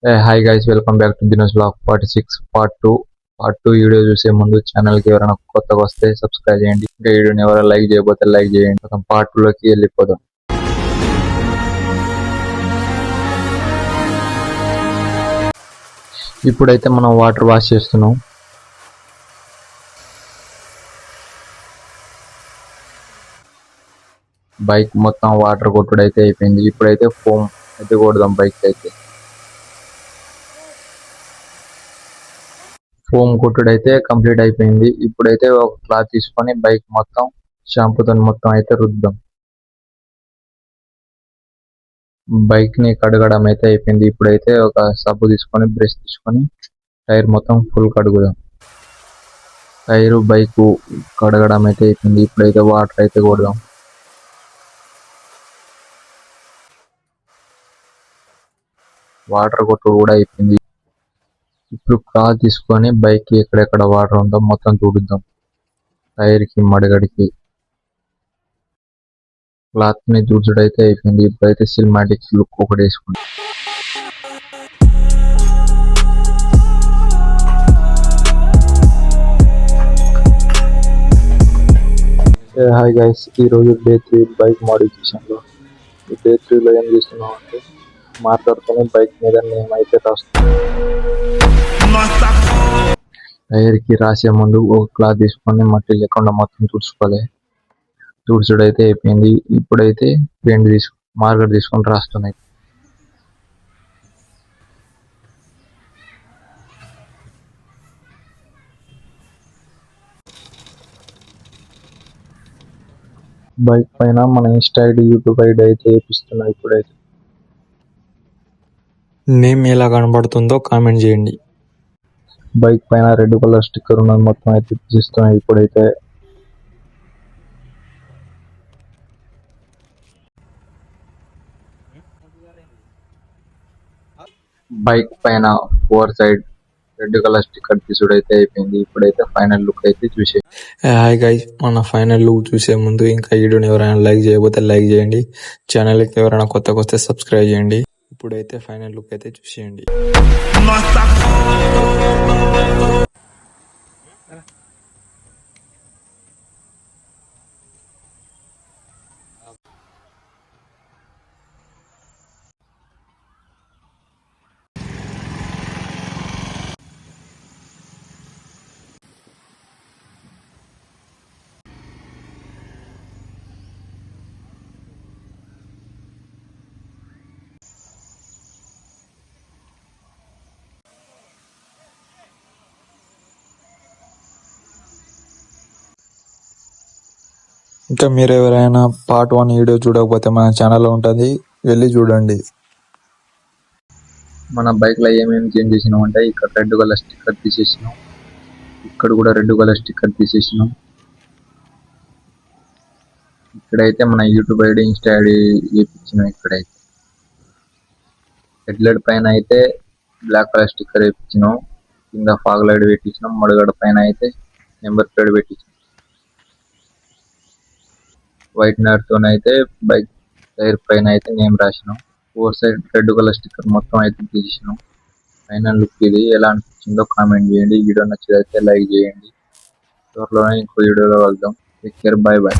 Hi guys, welcome back to Dino's blog 46 part 2 video చూసే ముందు channel కి ఎవరైనా కొత్తగా వస్తే సబ్స్క్రైబ్ చేయండి. ఇంకా వీడియోని ఎవరైనా లైక్ చేయకపోతే లైక్ చేయండి. మనం పార్ట్ 2 లోకి వెళ్ళిపోదాం. ఇప్పుడైతే మనం వాటర్ వాష్ చేస్తున్నాం. బైక్ మొత్తం వాటర్ కొట్టుడు అయితే అయిపోయింది. ఇప్పుడైతే ఫోమ్ అయితే కొడదాం. బైక్ అయితే ఫోమ్ కొట్టుడైతే కంప్లీట్ అయిపోయింది. ఇప్పుడైతే ఒక క్లాత్ తీసుకొని బైక్ మొత్తం షాంపూతో మొత్తం అయితే రుద్దాం. బైక్ ని కడగడం అయితే అయిపోయింది. ఇప్పుడైతే ఒక సబ్బు తీసుకొని బ్రష్ తీసుకొని టైర్ మొత్తం ఫుల్ కడుగుదాం. టైరు బైక్ కడగడం అయితే అయిపోయింది. ఇప్పుడైతే వాటర్ అయితే కొడదాం. వాటర్ కొట్టుడు కూడా అయిపోయింది. ఇప్పుడు క్లాత్ తీసుకొని బైక్ కి ఎక్కడెక్కడ వాటర్ ఉందో మొత్తం తుడుద్దాం. టైర్ కి మడగడికి క్లాత్ ని తుడుచుడైతే అయిపోయింది. ఇప్పుడైతే సినిమాటిక్ లుక్ ఒకటి వేసుకుంటాం. హాయ్ గైస్, ఈరోజు డే 3 బైక్ మోడిఫికేషన్ లో. డే 3 లో ఏం చేస్తున్నాం అంటే మాట్లాడుకొని బైక్ మీద నేమ్ అయితే రాస్తున్నాం. టైర్ కి రాసే ముందు ఒక క్లాత్ తీసుకొని మట్టి లేకుండా మొత్తం తుడుచుకోవాలి. తుడుచుడైతే అయిపోయింది. ఇప్పుడైతే పెయింట్ మార్కర్ తీసుకొని రాస్తున్నాయి. బైక్ పైన మన ఇన్స్టా ఐడి, యూట్యూబ్ ఐడి అయితే వేపిస్తున్నాయి. ఇప్పుడైతే నేమ్ ఎలా కనబడుతుందో కామెంట్ చేయండి. బైక్ పైన రెడ్ కలర్ స్టిక్కర్ ఉన్నది మొత్తం అయితే తీస్తున్నాయి. ఇప్పుడైతే బైక్ పైన 4 సైడ్ రెడ్ కలర్ స్టిక్కర్ తీసుడైతే అయిపోయింది. ఇప్పుడైతే ఫైనల్ లుక్ అయితే చూసే. హాయ్ గైస్, మన ఫైనల్ లుక్ చూసే ముందు ఇంకా వీడియోని ఎవరైనా లైక్ చేయకపోతే లైక్ చేయండి. ఛానల్కి ఎవరైనా కొత్తగా వస్తే సబ్స్క్రైబ్ చేయండి. ఇప్పుడైతే ఫైనల్ లుక్ అయితే చూసేయండి. ఇంకా మీరు ఎవరైనా పార్ట్ 1 వీడియో చూడకపోతే మన ఛానల్లో ఉంటుంది, వెళ్ళి చూడండి. మన బైక్ లో ఏమేమి చేంజ్ చేసినాం అంటే ఇక్కడ రెడ్ కలర్ స్టిక్కర్ తీసేసినాం. ఇక్కడ కూడా రెడ్ కలర్ స్టిక్కర్ తీసేసినాం. ఇక్కడైతే మన యూట్యూబ్ ఐడి, ఇన్స్టా ఐడి వేయించినాం. ఇక్కడైతే హెడ్ లైట్ పైన అయితే బ్లాక్ కలర్ స్టిక్కర్ వేయించినాం. కింద ఫాగ్ లైట్ పెట్టించినాం. మడుగడ పైన అయితే నెంబర్ ప్లేట్ పెట్టించినాం. వైట్ నర్ తోనైతే బైక్ టైర్ పైన అయితే నేమ్ రాసినాం. 4 సైడ్ రెడ్ కలర్ స్టిక్కర్ మొత్తం అయితే తీసినాం. ఫైనల్ లుక్ ఇది. ఎలా అనిపించిందో కామెంట్ చేయండి. వీడియో నచ్చితే లైక్ చేయండి. త్వరలోనే ఇంకో వీడియోలో కలుద్దాం. Take care, by by.